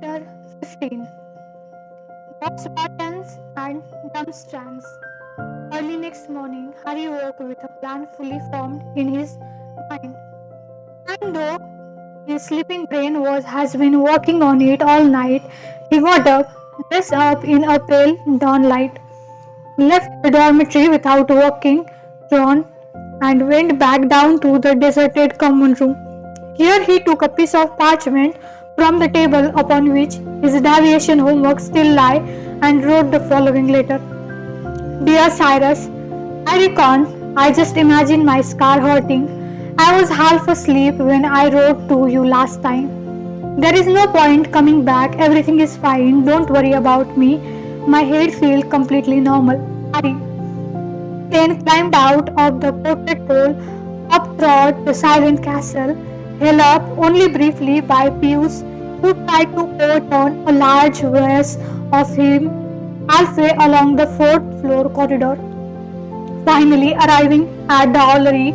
Chapter 15. Beauxbatons and Durmstrangs. Early next morning, Harry woke with a plan fully formed in his mind. And though his sleeping brain has been working on it all night, he got up, dressed up in a pale dawn light, left the dormitory without walking, John, and went back down to the deserted common room. Here he took a piece of parchment from the table upon which his aviation homework still lay and wrote the following letter. Dear Cyrus, I reckon I just imagined my scar hurting. I was half asleep when I wrote to you last time. There is no point coming back. Everything is fine. Don't worry about me. My head feels completely normal. Harry then climbed out of the portrait hole up toward the silent castle, held up only briefly by Pius, who tried to overturn a large vase of him halfway along the fourth floor corridor. Finally arriving at the Owlery,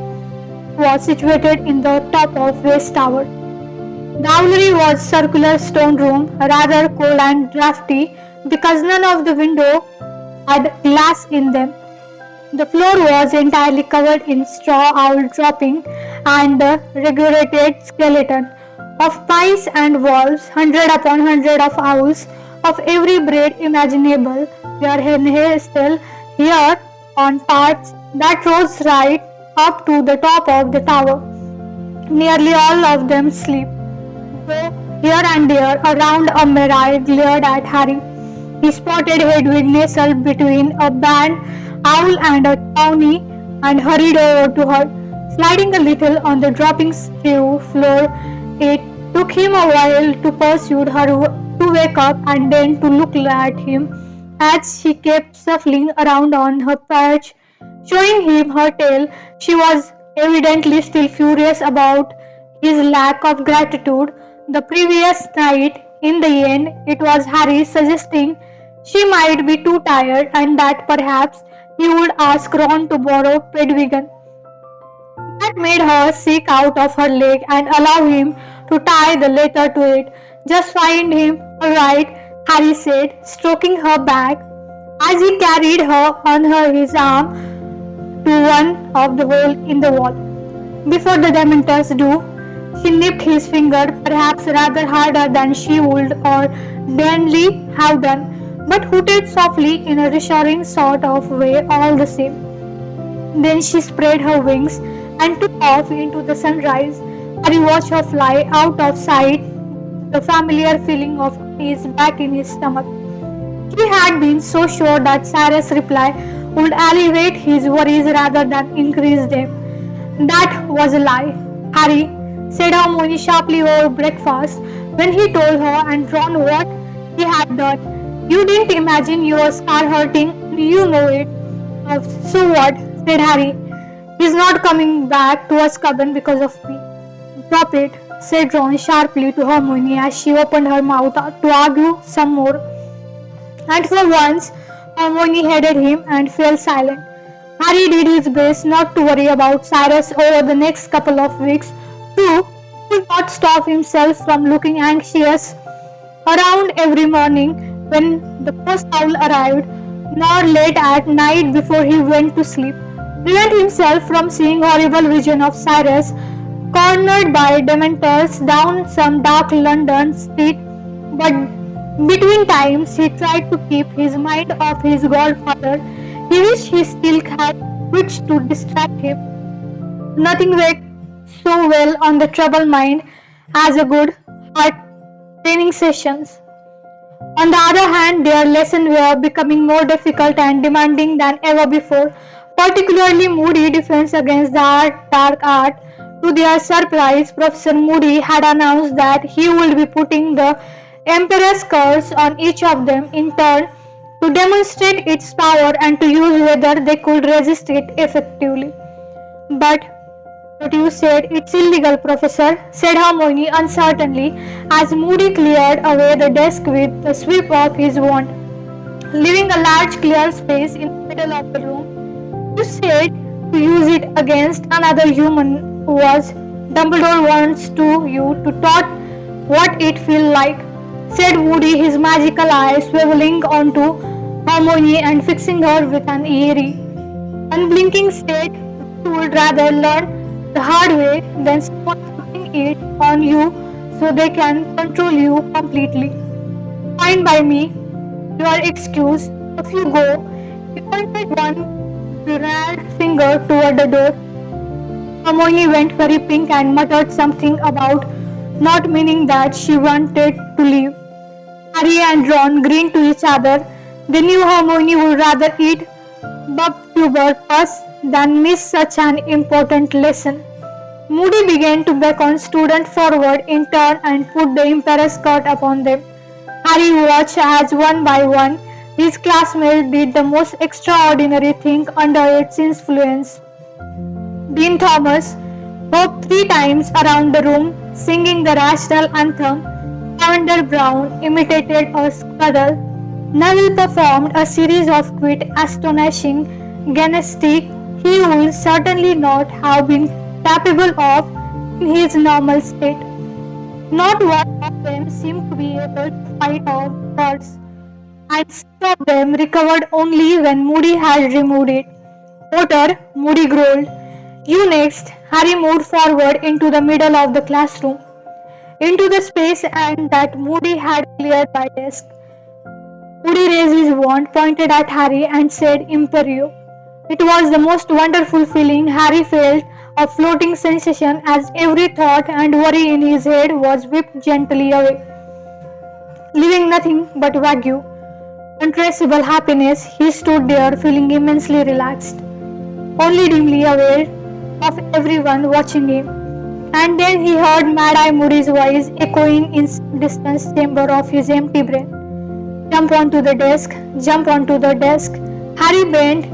was situated in the top of West Tower. The Owlery was a circular stone room, rather cold and drafty because none of the windows had glass in them. The floor was entirely covered in straw owl dropping and the regurgitated skeleton of mice and wolves, hundred upon hundred of owls of every breed imaginable were nestled here on parts that rose right up to the top of the tower. Nearly all of them sleep, though here and there a round mirror glared at Harry. His spotted head nestled between a band owl and a tawny and hurried over to her, sliding a little on the dropping stew floor. It took him a while to pursue her to wake up and then to look at him as she kept shuffling around on her perch, showing him her tail. She was evidently still furious about his lack of gratitude the previous night. In the end, it was Harry suggesting she might be too tired and that perhaps he would ask Ron to borrow Pedwigan. That made her sick out of her leg and allow him to tie the letter to it. Just find him, all right, Harry said, stroking her back as he carried her on his arm to one of the holes in the wall. Before the Dementors do, she nipped his finger, perhaps rather harder than she would ordinarily have done, but hooted softly in a reassuring sort of way all the same. Then she spread her wings and took off into the sunrise. Harry watched her fly out of sight, the familiar feeling of unease back in his stomach. He had been so sure that Cyrus' reply would alleviate his worries rather than increase them. That was a lie. Harry, said Hermione sharply over breakfast when he told her and Ron what he had done. You didn't imagine your scar hurting, you know it. So what? Said Harry. He's not coming back to Azkaban because of me. Drop it, said Ron sharply to Hermione as she opened her mouth to argue some more. And for once, Hermione headed him and fell silent. Harry did his best not to worry about Cyrus over the next couple of weeks. Too, he could not stop himself from looking anxious around every morning when the first owl arrived, nor late at night before he went to sleep. Prevent himself from seeing horrible vision of Cyrus cornered by Dementors down some dark London street, but between times he tried to keep his mind off his godfather. He wished he still had which to distract him. Nothing worked so well on the troubled mind as a good heart training sessions. On the other hand, their lessons were becoming more difficult and demanding than ever before, particularly Moody defense against the dark art. To their surprise, Professor Moody had announced that he would be putting the Emperor's curse on each of them in turn to demonstrate its power and to use whether they could resist it effectively. But you said it's illegal, Professor, said Hermione uncertainly as Moody cleared away the desk with a sweep of his wand, leaving a large clear space in the middle of the room. You said to use it against another human was Dumbledore wants to you to taught what it feel like. said Moody, his magical eyes swiveling onto Hermione and fixing her with an eerie, unblinking stare. You would rather learn the hard way than someone putting it on you so they can control you completely. Fine by me, your excuse. Off you go. He pointed one red finger toward the door. Hermione went very pink and muttered something about not meaning that she wanted to leave. Harry and Ron grinned to each other. They knew Hermione would rather eat Beauxbatons than miss such an important lesson. Moody began to beckon students forward in turn and put the Emperor's skirt upon them. Harry watched as one by one his classmates did the most extraordinary thing under its influence. Dean Thomas hopped 3 times around the room, singing the national anthem. Lavender Brown imitated a squirrel. Neville performed a series of quite astonishing gymnastics he would certainly not have been capable of in his normal state. Not one of them seemed to be able to fight off birds, and some of them recovered only when Moody had removed it. Potter, Moody growled. You next. Harry moved forward into the middle of the classroom, into the space and that Moody had cleared by desk. Moody raised his wand, pointed at Harry, and said Imperio. It was the most wonderful feeling Harry felt, a floating sensation as every thought and worry in his head was whipped gently away, leaving nothing but vague, untraceable happiness. He stood there feeling immensely relaxed, only dimly aware of everyone watching him. And then he heard Mad Eye Moody's voice echoing in distant chamber of his empty brain. Jump onto the desk, jump onto the desk. Harry bent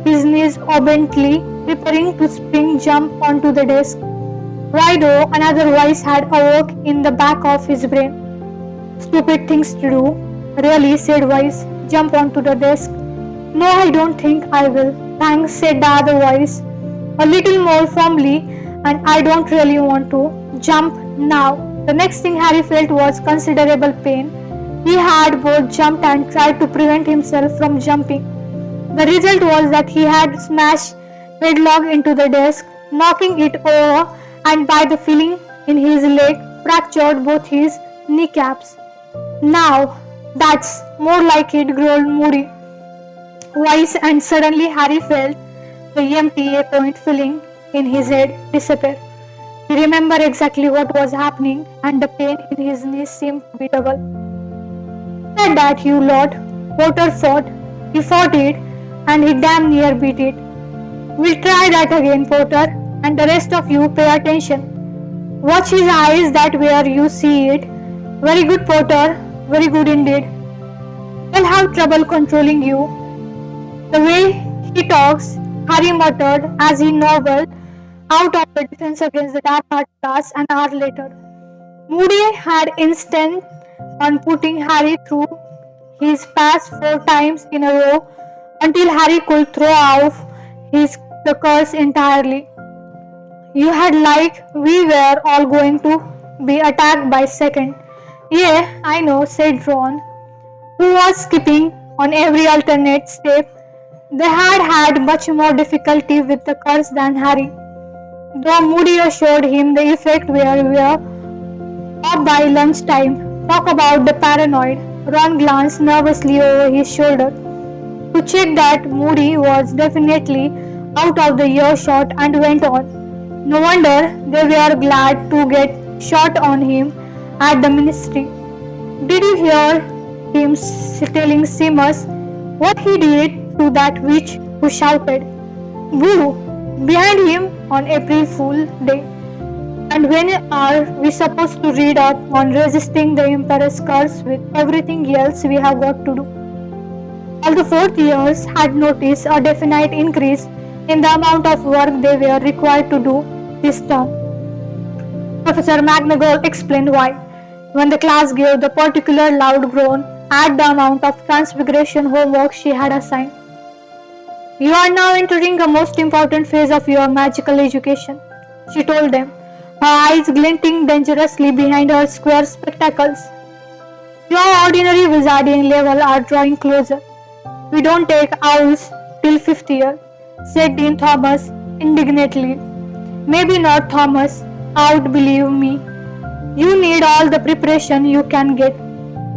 his knees obediently, preparing to spring jump onto the desk. Why though, another voice had awoke in the back of his brain. Stupid things to do. Really, said voice. Jump onto the desk. No, I don't think I will. Thanks, said the other voice, a little more firmly, and I don't really want to. Jump now. The next thing Harry felt was considerable pain. He had both jumped and tried to prevent himself from jumping. The result was that he had smashed headlong into the desk, knocking it over, and by the feeling in his leg, fractured both his kneecaps. Now, that's more like it, growled Moody voice, and suddenly Harry felt the empty echoing feeling in his head disappear. He remembered exactly what was happening, and the pain in his knees seemed to be double. Said that, you lot. Potter fought. He fought it, and he damn near beat it. We'll try that again, Potter, and the rest of you pay attention. Watch his eyes that where you see it. Very good, Potter. Very good indeed. I'll have trouble controlling you. The way he talks, Harry muttered as he nobbled out of the defense against the dark art class an hour later. Moody had insisted on putting Harry through his pass 4 times in a row until Harry could throw off the curse entirely. You had like we were all going to be attacked by second. Yeah, I know, said Ron, who was skipping on every alternate step. They had had much more difficulty with the curse than Harry, though Moody assured him the effect were up by lunchtime. Talk about the paranoid. Ron glanced nervously over his shoulder to check that Moody was definitely out of the earshot and went on. No wonder they were glad to get shot on him at the ministry. Did you hear him telling Seamus what he did to that witch who shouted "Boo!" behind him on April Fool Day? And when are we supposed to read up on resisting the Emperor's curse with everything else we have got to do? All the fourth years had noticed a definite increase in the amount of work they were required to do this term. Professor McGonagall explained why, when the class gave the particular loud groan at the amount of transfiguration homework she had assigned. You are now entering a most important phase of your magical education, she told them, her eyes glinting dangerously behind her square spectacles. Your ordinary wizarding level are drawing closer. We don't take owls till fifth year, said Dean Thomas indignantly. Maybe not, Thomas. Out, believe me. You need all the preparation you can get.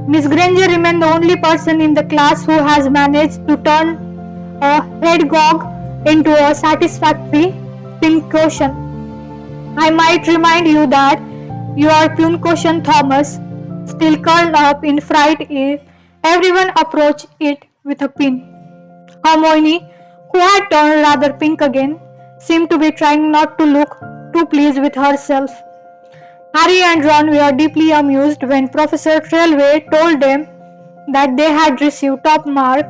Miss Granger remained the only person in the class who has managed to turn a hedgehog into a satisfactory pincushion. I might remind you that your pincushion, Thomas, still curled up in fright if everyone approached it with a pin. Hermione, who had turned rather pink again, seemed to be trying not to look too pleased with herself. Harry and Ron were deeply amused when Professor Trelawney told them that they had received top mark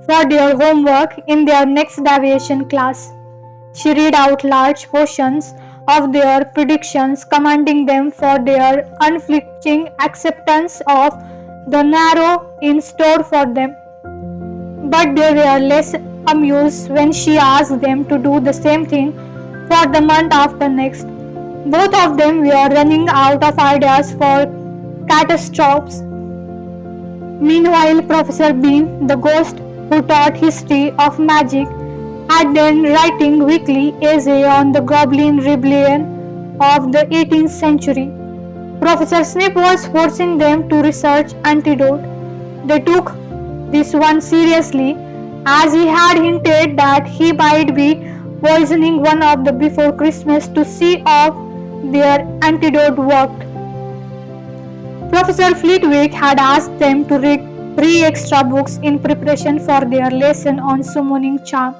for their homework in their next aviation class. She read out large portions of their predictions, commending them for their unflinching acceptance of the narrow in store for them. But they were less amused when she asked them to do the same thing for the month after next. Both of them were running out of ideas for catastrophes. Meanwhile, Professor Bean, the ghost who taught history of magic, had been writing weekly essay on the Goblin Rebellion of the 18th century. Professor Snape was forcing them to research antidote. They took this one seriously, as he had hinted that he might be poisoning one of them before Christmas to see if their antidote worked. Professor Flitwick had asked them to read 3 extra books in preparation for their lesson on summoning charm.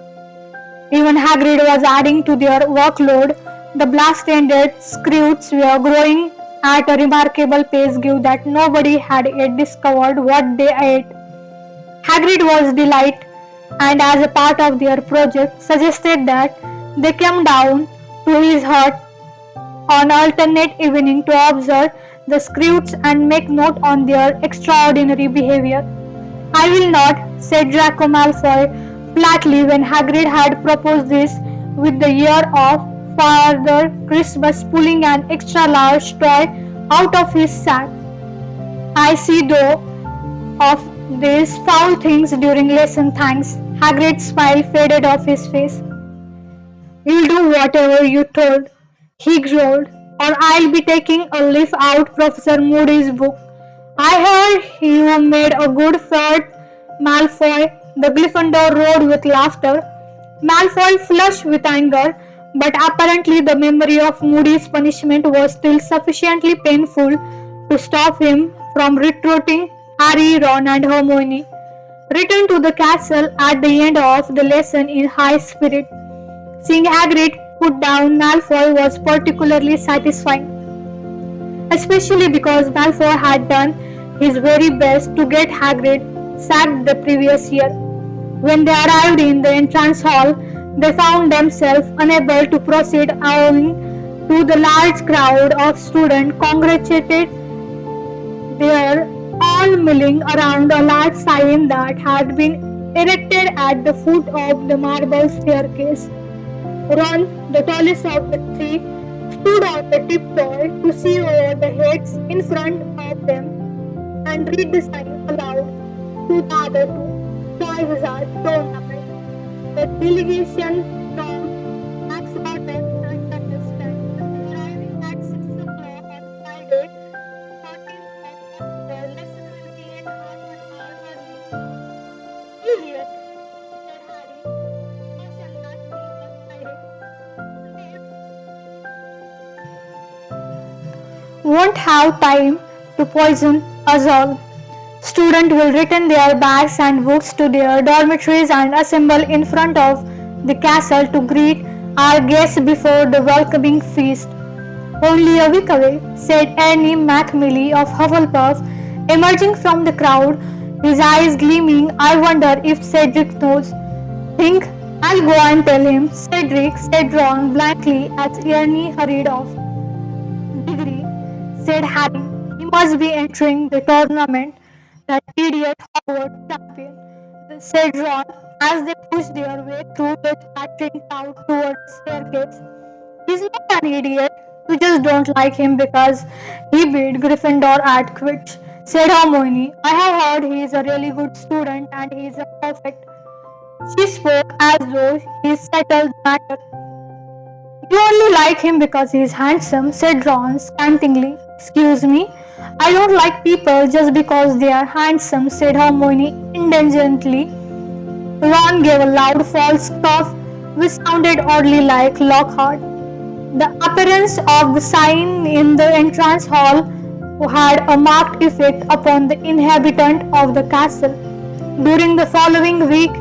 Even Hagrid was adding to their workload. The blast-ended Scroots were growing at a remarkable pace given that nobody had yet discovered what they ate. Hagrid was delighted and as a part of their project suggested that they come down to his hut on alternate evening to observe the Scroots and make note on their extraordinary behavior. I will not, said Draco Malfoy flatly when Hagrid had proposed this with the year of Father Christmas pulling an extra large toy out of his sack. I see though of these foul things during lesson, thanks. Hagrid's smile faded off his face. You'll do whatever you're told, he growled, or I'll be taking a leaf out Professor Moody's book. I heard you made a good third, Malfoy. The Gryffindor roared with laughter. Malfoy flushed with anger, but apparently the memory of Moody's punishment was still sufficiently painful to stop him from recruiting Harry, Ron, and Hermione. Returned to the castle at the end of the lesson in high spirit. Seeing Hagrid put down Malfoy was particularly satisfying, especially because Malfoy had done his very best to get Hagrid sacked the previous year. When they arrived in the entrance hall, they found themselves unable to proceed owing to the large crowd of students congregated there, all milling around a large sign that had been erected at the foot of the marble staircase. Ron, the tallest of the three, stood on the tiptoe to see over the heads in front of them and read the sign aloud to the other two. Toy Wizard Tournament. The delegation from Beauxbatons and Durmstrang, arriving at 6 o'clock on Friday, 14th of October. Lesson will begin half an hour early. Idiot, said Harry. Caution that he was Friday. Won't have time to poison us all. Students will return their bags and books to their dormitories and assemble in front of the castle to greet our guests before the welcoming feast. Only a week away, said Ernie Macmillan of Hufflepuff, emerging from the crowd, his eyes gleaming. I wonder if Cedric knows. Think I'll go and tell him, Cedric, said Ron blankly as Ernie hurried off. Degree, said Harry. He must be entering the tournament. That idiot Howard champion, said Ron as they pushed their way through the chattering crowd towards the staircase. He's not an idiot. You just don't like him because he beat Gryffindor at Quidditch, said Hermione. I have heard he is a really good student and he is a perfect. She spoke as though he settled the matter. You only like him because he is handsome, said Ron scantingly. Excuse me? I don't like people just because they are handsome, said Hermione indulgently. Ron gave a loud false cough, which sounded oddly like Lockhart. The appearance of the sign in the entrance hall had a marked effect upon the inhabitant of the castle. During the following week,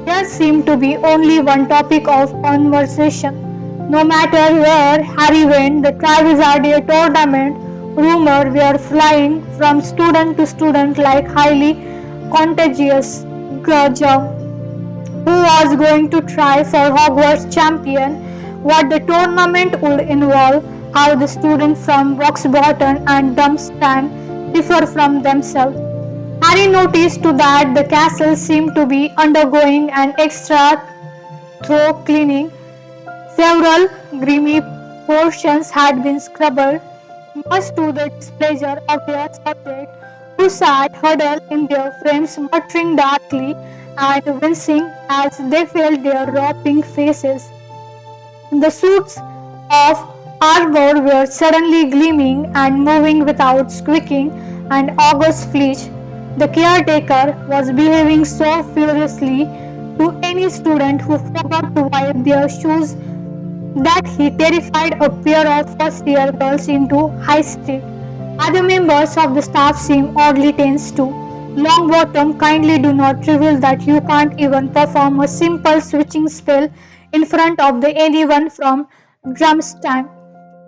there seemed to be only one topic of conversation. No matter where Harry went, the Travisardia tournament rumor were flying from student to student like highly contagious germ. Who was going to try for Hogwarts champion, what the tournament would involve, how the students from Beauxbatons and Durmstrang differ from themselves. Harry noticed too that the castle seemed to be undergoing an extra thorough cleaning. Several grimy portions had been scrubbed, much to the displeasure of their subjects, who sat huddled in their frames muttering darkly and wincing as they felt their raw pink faces. The suits of armor were suddenly gleaming and moving without squeaking, and August Fleech, the caretaker, was behaving so furiously to any student who forgot to wipe their shoes that he terrified a pair of first-year girls into High Street. Other members of the staff seemed oddly tense too. Longbottom, kindly do not reveal that you can't even perform a simple switching spell in front of anyone from Drumstang.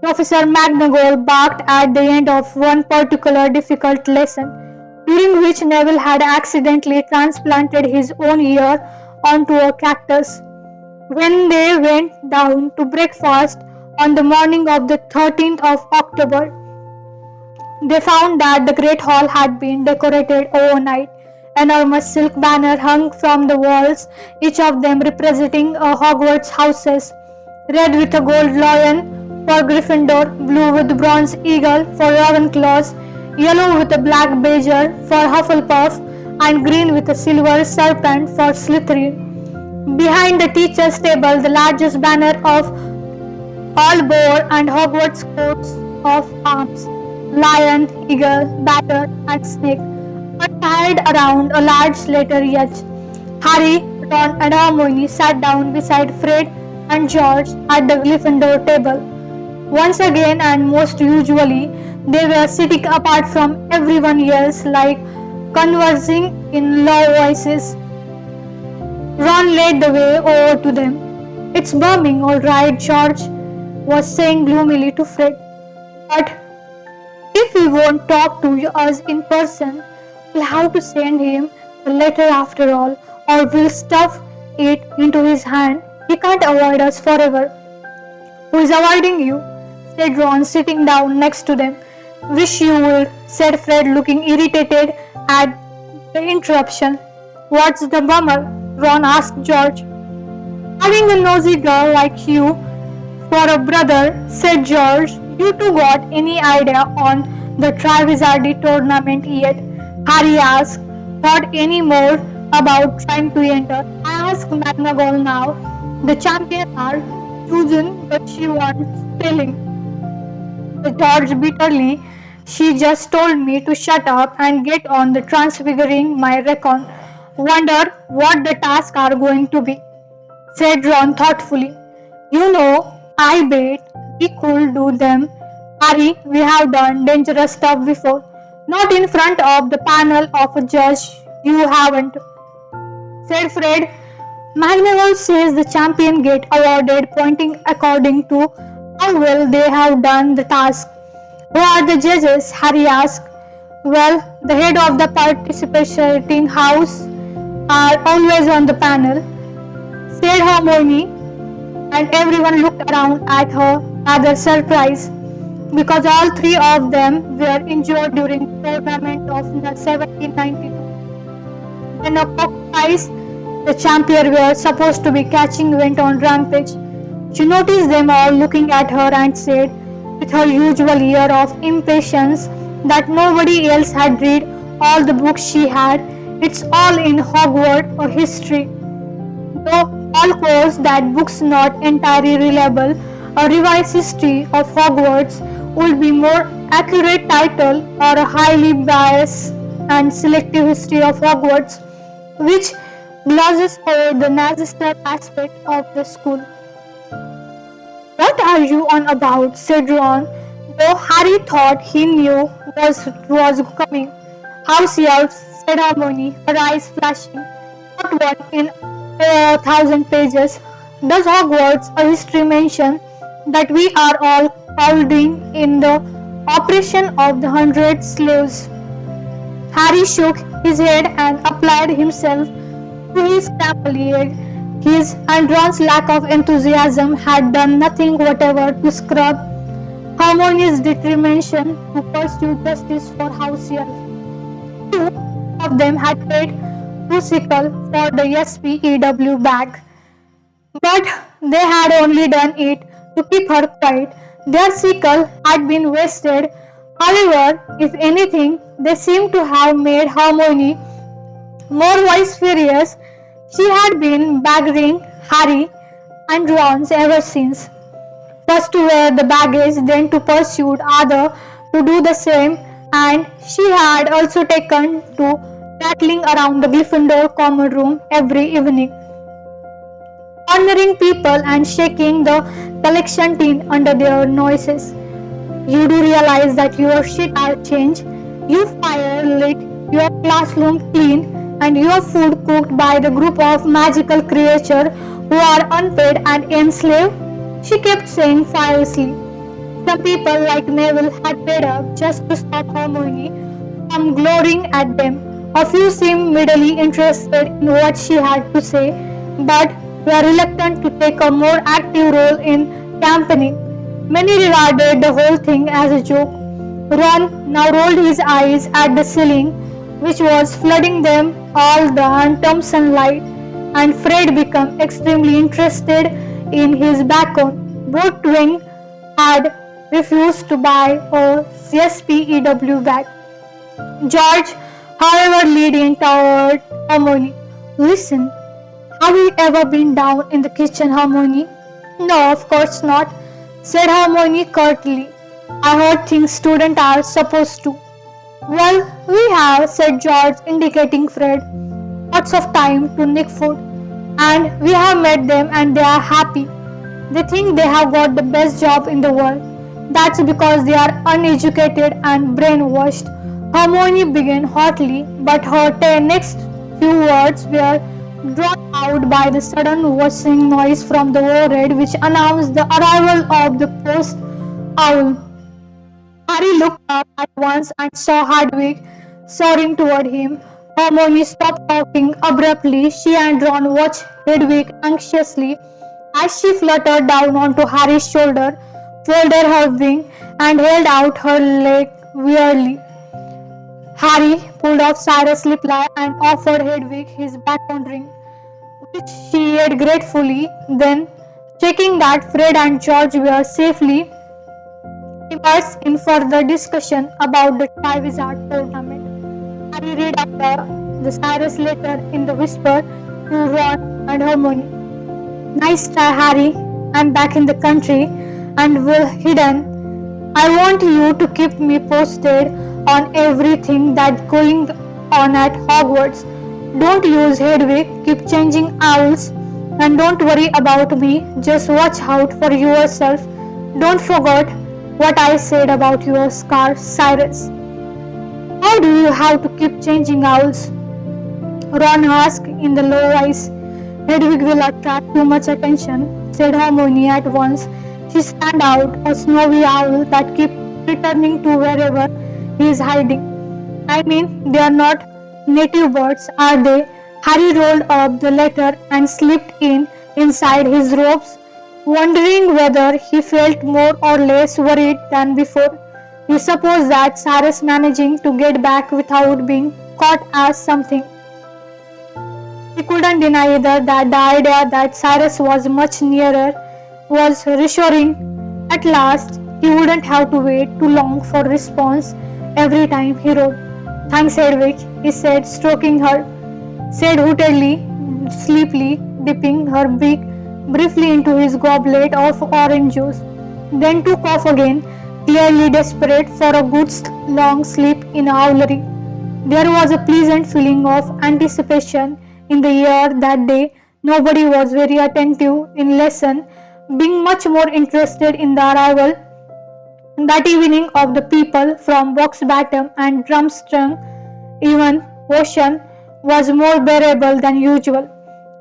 Professor McGonagall barked at the end of one particular difficult lesson, during which Neville had accidentally transplanted his own ear onto a cactus. When they went down to breakfast on the morning of the 13th of October, they found that the great hall had been decorated overnight. Enormous silk banners hung from the walls, each of them representing a Hogwarts houses, red with a gold lion for Gryffindor, blue with bronze eagle for Ravenclaws, yellow with a black badger for Hufflepuff, and green with a silver serpent for Slytherin. Behind the teacher's table, the largest banner of all bore and Hogwarts coats of arms, lion, eagle, batter, and snake, were tied around a large letter H. Harry, Ron, and Hermione sat down beside Fred and George at the Gryffindor table. Once again, and most usually, they were sitting apart from everyone else, like conversing in low voices. Ron led the way over to them. It's bumming, all right, George was saying gloomily to Fred. But if he won't talk to us in person, we'll have to send him the letter after all, or we'll stuff it into his hand. He can't avoid us forever. Who is avoiding you? Said Ron, sitting down next to them. Wish you would, said Fred, looking irritated at the interruption. What's the bummer? Ron asked George. Having a nosy girl like you for a brother, said George. You two got any idea on the Travisardi tournament yet? Harry asked. Thought any more about trying to enter? I asked McGonagall now. The champions are chosen, but she wants spelling. George bitterly. She just told me to shut up and get on the transfiguring my recon. Wonder what the tasks are going to be, said Ron thoughtfully. You know, I bet we could do them. Harry, we have done dangerous stuff before. Not in front of the panel of a judge. You haven't, said Fred. McGonagall says the champion get awarded pointing according to how well they have done the task. Who are the judges? Harry asked. Well, the head of the participating house are always on the panel, said Hermione, and everyone looked around at her, rather surprised, because all three of them were injured during the tournament of 1792. When a cockfight the champion were supposed to be catching went on rampage, she noticed them all looking at her and said, with her usual air of impatience, that nobody else had read all the books she had. It's all in Hogwarts or history. Though all course that books not entirely reliable, a revised history of Hogwarts would be more accurate title, or a highly biased and selective history of Hogwarts, which glosses over the nasty aspect of the school. "What are you on about?" said Ron, though Harry thought he knew was coming. "House elves," said Hermione, her eyes flashing. "Not one in 1,000 pages. Does Hogwarts a history mention that we are all cowering in the oppression of the 100 slaves?" Harry shook his head and applied himself to his scrambling. His and Ron's lack of enthusiasm had done nothing whatever to scrub Hermione's determination to pursue justice for House Elf. Two of them had paid Crucicle for the SPEW bag, but they had only done it to keep her quiet. Their sickle had been wasted. However, if anything, they seemed to have made Hermione more wise furious. She had been badgering Harry and Ron ever since. First to wear the baggage, then to pursue other to do the same, and she had also taken to rattling around the Gryffindor common room every evening, cornering people and shaking the collection tin under their noises. "You do realize that your shit are changed? You fire lit, your classroom clean, and your food cooked by the group of magical creatures who are unpaid and enslaved?" she kept saying fiercely. Some people like Neville had paid up just to stop Hermione from glorying at them. A few seemed mildly interested in what she had to say, but were reluctant to take a more active role in campaigning. Many regarded the whole thing as a joke. Ron now rolled his eyes at the ceiling, which was flooding them all the autumn sunlight, and Fred became extremely interested in his bacon. Both Twink had refused to buy a SPEW bag. George, however, leaned toward Hermione. "Listen, have you ever been down in the kitchen, Hermione?" "No, of course not," said Hermione curtly. "I heard things students are supposed to." "Well, we have," said George, indicating Fred. "Lots of time to nick food. And we have met them and they are happy. They think they have got the best job in the world. That's because they are uneducated and brainwashed." Hermione began hotly, but her next few words were drawn out by the sudden whistling noise from the overhead, which announced the arrival of the post owl. Harry looked up at once and saw Hedwig soaring toward him. Hermione stopped talking abruptly. She and Ron watched Hedwig anxiously as she fluttered down onto Harry's shoulder, folded her wing, and held out her leg wearily. Harry pulled off Cyrus' reply and offered Hedwig his baton ring, which she ate gratefully. Then, checking that Fred and George were safely immersed in further discussion about the Triwizard tournament, Harry read out the Cyrus letter in the whisper to Ron and Hermione. "Nice try, Harry. I'm back in the country and well hidden. I want you to keep me posted on everything that's going on at Hogwarts. Don't use Hedwig, keep changing owls, and don't worry about me. Just watch out for yourself. Don't forget what I said about your scar, Cyrus." "How do you have to keep changing owls?" Ron asked in the low voice. "Hedwig will attract too much attention," said Hermione at once. "She stands out, a snowy owl that keeps returning to wherever he is hiding." "I mean, they are not native birds, are they?" Harry rolled up the letter and slipped in inside his robes, wondering whether he felt more or less worried than before. He supposed that Cyrus managing to get back without being caught as something. He couldn't deny either that the idea that Cyrus was much nearer was reassuring. At last, he wouldn't have to wait too long for response. every time he rode. Thanks, Hedwig, he said, stroking her, said hootedly, sleepily, dipping her beak briefly into his goblet of orange juice, then took off again, clearly desperate for a good long sleep in owlery. There was a pleasant feeling of anticipation in the air that day. Nobody was very attentive in lesson, being much more interested in the arrival that evening of the people from Beauxbatons and Durmstrang. Even ocean was more bearable than usual,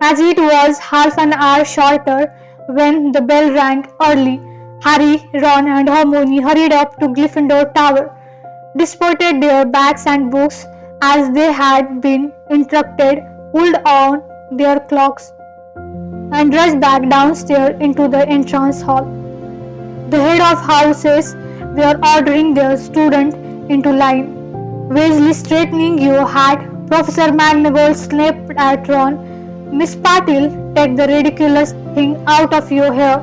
as it was half an hour shorter when the bell rang early. Harry, Ron, and Hermione hurried up to Gryffindor Tower, disported their bags and books as they had been instructed, pulled on their cloaks, and rushed back downstairs into the entrance hall. The head of houses were ordering their students into line. Weasley straightening your hat, Professor McGonagall snapped at Ron. Miss Patil, take the ridiculous thing out of your hair.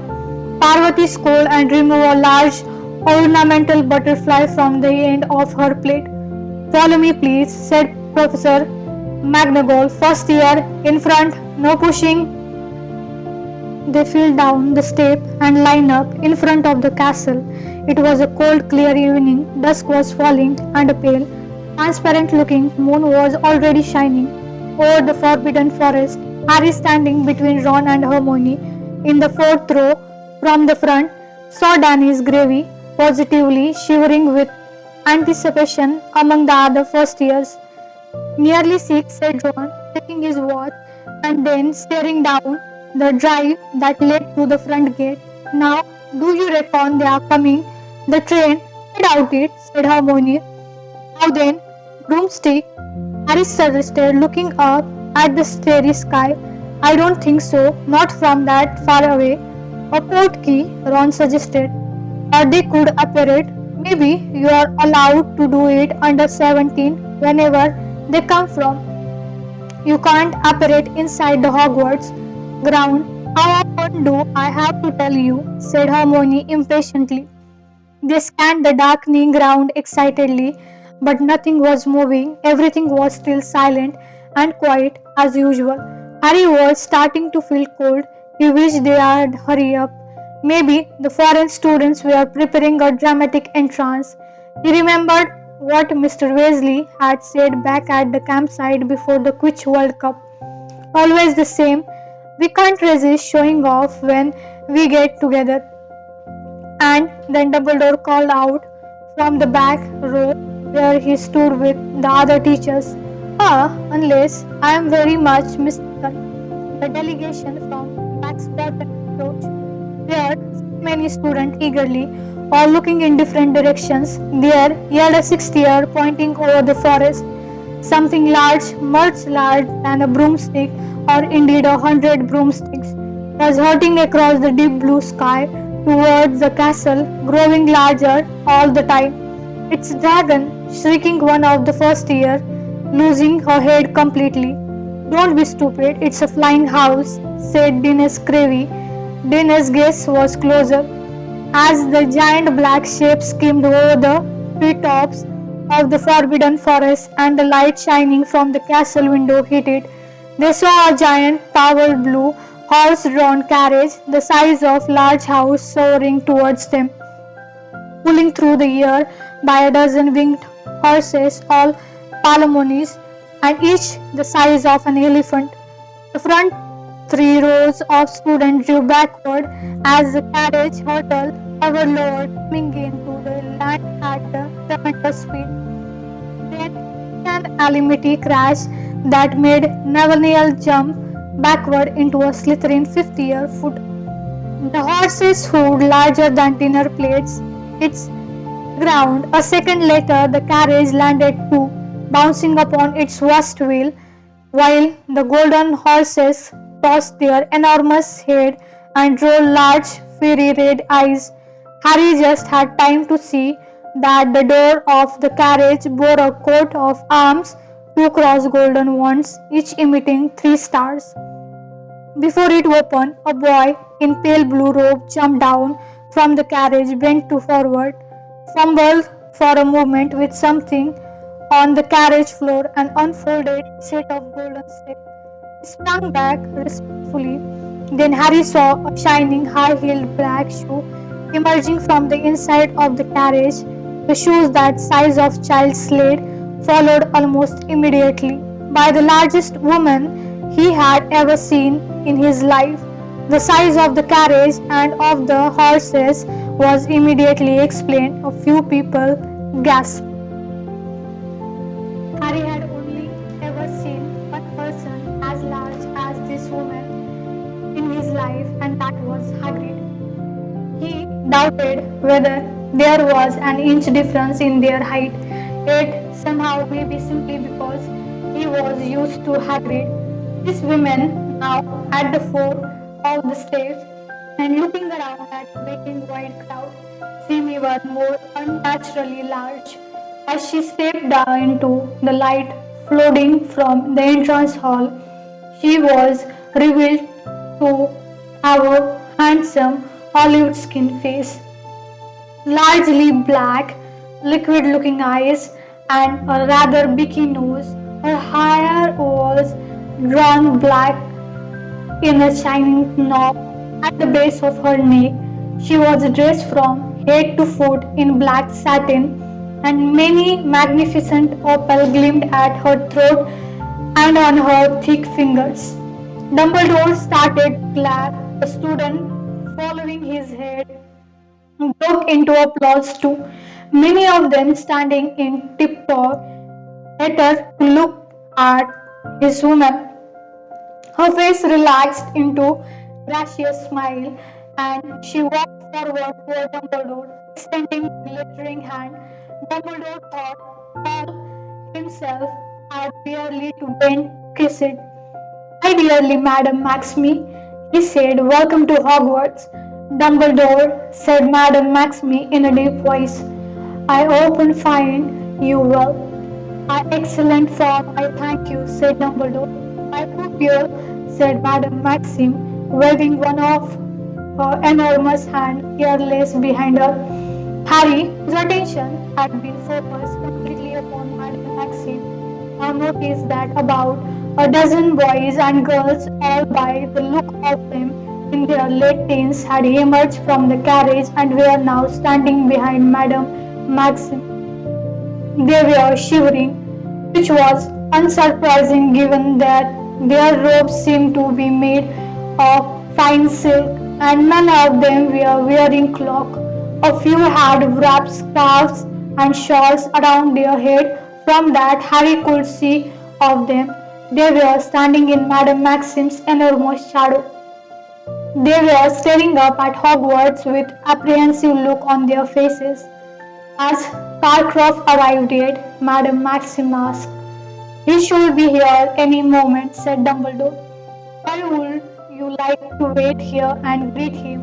Parvati scolded and removed a large ornamental butterfly from the end of her plate. Follow me, please, said Professor McGonagall. First year, in front, no pushing. They filed down the steps and lined up in front of the castle. It was a cold, clear evening. Dusk was falling, and a pale, transparent-looking moon was already shining over the forbidden forest. Harry, standing between Ron and Hermione in the fourth row from the front, saw Danny's gravy, positively shivering with anticipation among the other first years. Nearly 6, said Ron, checking his watch and then staring down the drive that led to the front gate. Now, do you reckon they are coming? The train? I doubt it, said Hermione. Now then, broomstick, Harry suggested, looking up at the starry sky. I don't think so, not from that far away. A portkey, Ron suggested. Or they could apparate. Maybe you are allowed to do it under 17 whenever they come from. You can't apparate inside the Hogwarts ground. How often do I have to tell you? Said Hermione impatiently. They scanned the darkening ground excitedly, but nothing was moving. Everything was still silent and quiet as usual. Harry was starting to feel cold. He wished they had hurry up. Maybe the foreign students were preparing a dramatic entrance. He remembered what Mr. Weasley had said back at the campsite before the Quidditch World Cup. Always the same. We can't resist showing off when we get together. And then Dumbledore called out from the back row where he stood with the other teachers. Unless I am very much mistaken, the delegation from Beauxbatons approached. There many students eagerly, all looking in different directions. There yelled a sixth year pointing over the forest. Something large, much larger than a broomstick, or indeed 100 broomsticks, was hurtling across the deep blue sky towards the castle, growing larger all the time. It's a dragon, shrieking one of the first year, losing her head completely. Don't be stupid, it's a flying house, said Dennis Cravey. Dennis' guess was closer. As the giant black shape skimmed over the treetops of the forbidden forest and the light shining from the castle window hit it, they saw a giant powered blue horse-drawn carriage the size of a large house soaring towards them, pulling through the air by a dozen winged horses, all palamonis, and each the size of an elephant. The front 3 rows of students drew backward as the carriage hurtled ever lower, coming into the land at a tremendous speed. Then an calamity crash that made Nathaniel jump backward into a slithering 50-year foot. The horses hooved larger than dinner plates. Its ground. A second later, the carriage landed too, bouncing upon its worst wheel, while the golden horses tossed their enormous head and rolled large, fiery red eyes. Harry just had time to see that the door of the carriage bore a coat of arms, 2 golden wands, each emitting 3 stars. Before it opened, a boy in pale blue robe jumped down from the carriage, bent forward, fumbled for a moment with something on the carriage floor and unfolded a set of golden steps. He sprang back respectfully. Then Harry saw a shining high-heeled black shoe emerging from the inside of the carriage. The shoes that size of child's sled followed almost immediately by the largest woman he had ever seen in his life. The size of the carriage and of the horses was immediately explained. A few people gasped. Harry had only ever seen one person as large as this woman in his life, and that was Hagrid. He doubted whether there was an inch difference in their height, yet somehow, maybe simply because he was used to Hagrid, these women now at the foot of the stairs and looking around at the waiting white crowd seemed even more unnaturally large. As she stepped down into the light flooding from the entrance hall, she was revealed to have a handsome olive skin face, largely black, liquid looking eyes, and a rather beaky nose. Her hair was drawn black in a shining knob at the base of her neck. She was dressed from head to foot in black satin, and many magnificent opals gleamed at her throat and on her thick fingers. Dumbledore started to clap. The student following his head broke into applause too, many of them standing in tiptoe at her to look at his woman. Her face relaxed into a gracious smile, and she walked forward toward Dumbledore, extending a glittering hand. Dumbledore thought all himself had barely to bend to kiss it. "My dearly Madam Maxime," he said, "welcome to Hogwarts." "Dumbledore," said Madam Maxime in a deep voice, "I often find you well." "My excellent form, I thank you," said Dumbledore. "My pupil," said Madame Maxime, waving one of her enormous hand careless behind her. Harry, whose attention had been focused completely upon Madame Maxime, now noticed that about a dozen boys and girls, all by the look of them in their late teens, had emerged from the carriage and were now standing behind Madame Maxime. They were shivering, which was unsurprising given that their robes seemed to be made of fine silk, and none of them were wearing cloaks. A few had wrapped scarves and shawls around their head. From that, Harry could see of them. They were standing in Madame Maxime's enormous shadow. They were staring up at Hogwarts with apprehensive look on their faces. As Karkaroff arrived yet, Madame Maxime asked. "He should be here any moment," said Dumbledore. "Why would you like to wait here and greet him?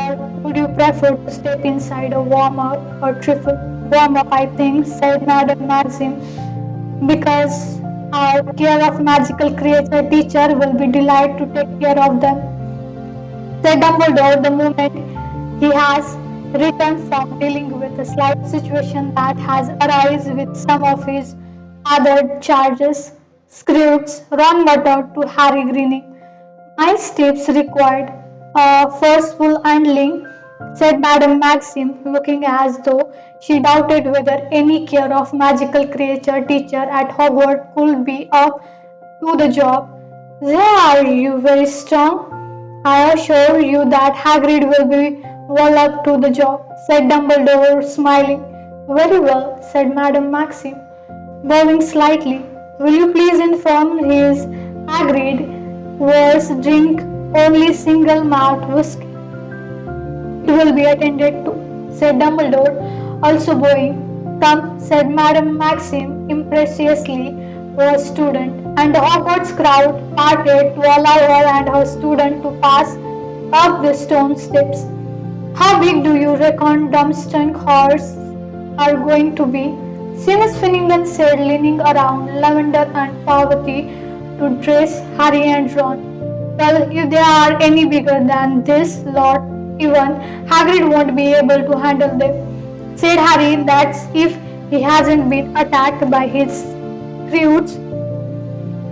Or would you prefer to step inside a warm-up or trifle? Warm-up, I think," said Madame Maxime, "because our care of magical creature teacher will be delighted to take care of them," said Dumbledore the moment he has returned from dealing with a slight situation that has arisen with some of his other charges. "Scribes," Ron muttered to Harry, grinning. "My steps required a forceful handling," said Madame Maxime, looking as though she doubted whether any care of magical creature teacher at Hogwarts could be up to the job. "Are you very strong?" "I assure you that Hagrid will be well up to the job," said Dumbledore, smiling. "Very well," said Madame Maxime, bowing slightly. "Will you please inform his Hagrid was drink only single malt whiskey?" "It will be attended to," said Dumbledore, also bowing. "Come," said Madame Maxime impetuously to her student, and the Hogwarts crowd parted to allow her and her student to pass up the stone steps. "How big do you reckon Durmstrang horse are going to be?" Seamus Finnegan said, leaning around Lavender and Parvati to dress Harry and Ron. "Well, if they are any bigger than this lot, even Hagrid won't be able to handle them." said Harry. That's if he hasn't been attacked by his crews.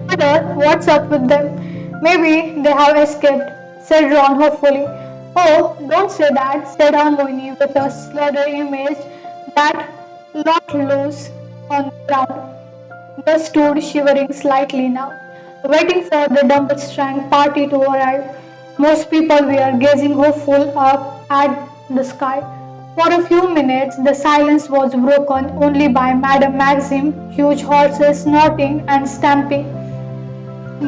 Mother, what's up with them? Maybe they have escaped, said Ron hopefully. Oh, don't say that, said Hermione with a slender image that locked loose on the ground. They stood shivering slightly now, waiting for the Durmstrang party to arrive. Most people were gazing hopeful up at the sky. For a few minutes, the silence was broken only by Madame Maxim, huge horses snorting and stamping.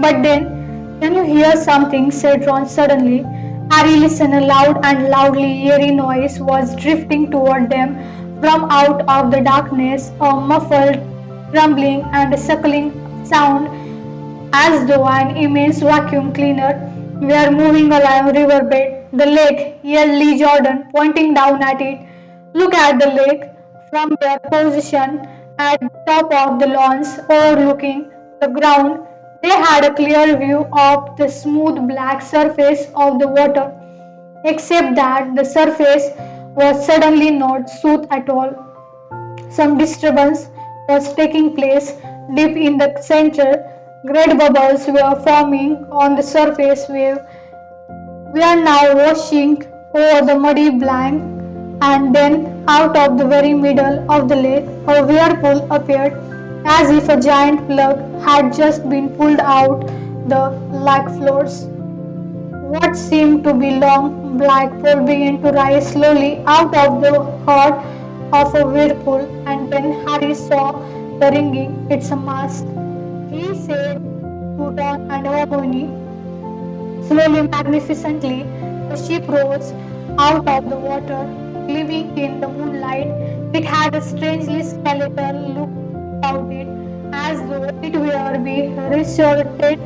But then, can you hear something? Said Ron suddenly. Harry listened. A loud and loudly eerie noise was drifting toward them from out of the darkness, a muffled rumbling and a suckling sound as though an immense vacuum cleaner were moving along the riverbed. The lake, yelled Lee Jordan, pointing down at it. Look at the lake from their position at the top of the lawns overlooking the ground. They had a clear view of the smooth black surface of the water, except that the surface was suddenly not smooth at all. Some disturbance was taking place deep in the center. Great bubbles were forming on the surface wave. We are now washing over the muddy blank, and then out of the very middle of the lake a whirlpool appeared, as if a giant plug had just been pulled out the lake floors. What seemed to be long black pool began to rise slowly out of the heart of a whirlpool, and when Harry saw the ringing, it's a mast, he said to Ron and Hermione. Slowly, magnificently, the ship rose out of the water, gleaming in the moonlight. It had a strangely skeletal look about it, as though it were be resorted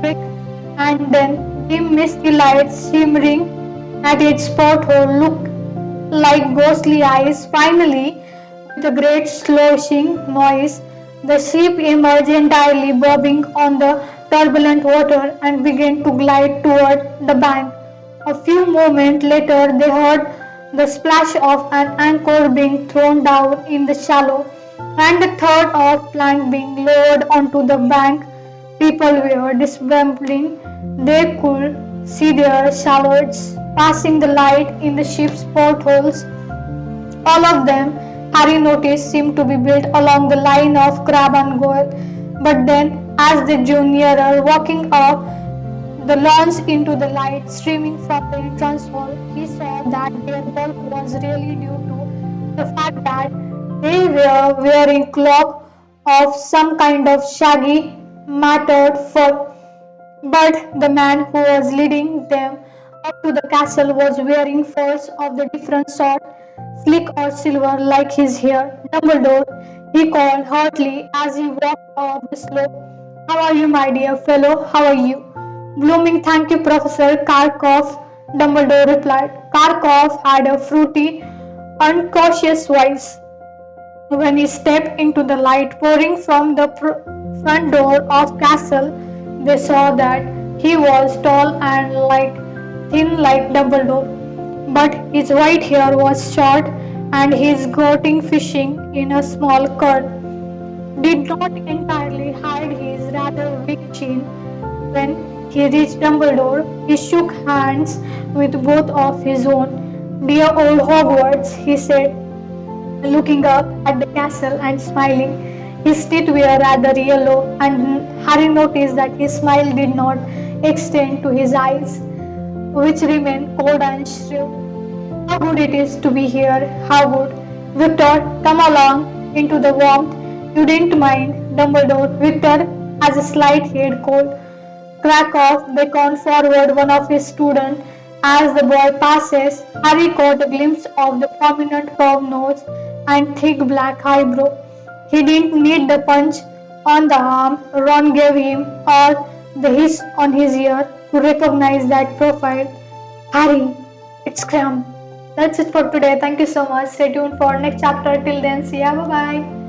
brick, and then dim misty lights shimmering at its porthole looked like ghostly eyes. Finally, with a great sloshing noise, the ship emerged entirely bobbing on the turbulent water and began to glide toward the bank. A few moments later, they heard the splash of an anchor being thrown down in the shallow, and the thud of plank being lowered onto the bank. People were disbelieving. They could see their silhouettes passing the light in the ship's portholes. All of them, Harry noticed, seemed to be built along the line of Crab and Goyle. But then, as they drew nearer, walking up the lawns into the light streaming from the entrance hall, he saw that their bulk was really due to the fact that they were wearing cloaks of some kind of shaggy, matted fur. But the man who was leading them up to the castle was wearing furs of the different sort, sleek or silver like his hair. Dumbledore, he called heartily as he walked up the slope. How are you, my dear fellow? How are you? Blooming, thank you, Professor Karkov, Dumbledore replied. Karkov had a fruity, uncautious voice. When he stepped into the light pouring from the front door of castle, they saw that he was tall and thin like Dumbledore, but his white hair was short and his goating fishing in a small curd did not entirely hide his rather weak chin. When he reached Dumbledore, he shook hands with both of his own. Dear old Hogwarts, he said, looking up at the castle and smiling. His teeth were rather yellow, and Harry noticed that his smile did not extend to his eyes, which remained cold and shrewd. How good it is to be here, how good. Victor, come along into the warmth. You didn't mind, Dumbledore. Victor has a slight head cold. Krakow beckoned forward one of his students. As the boy passes, Harry caught a glimpse of the prominent curved nose and thick black eyebrow. He didn't need the punch on the arm Ron gave him or the hiss on his ear to recognize that profile. Harry, it's Cram. That's it for today. Thank you so much. Stay tuned for next chapter. Till then, see ya. Bye bye.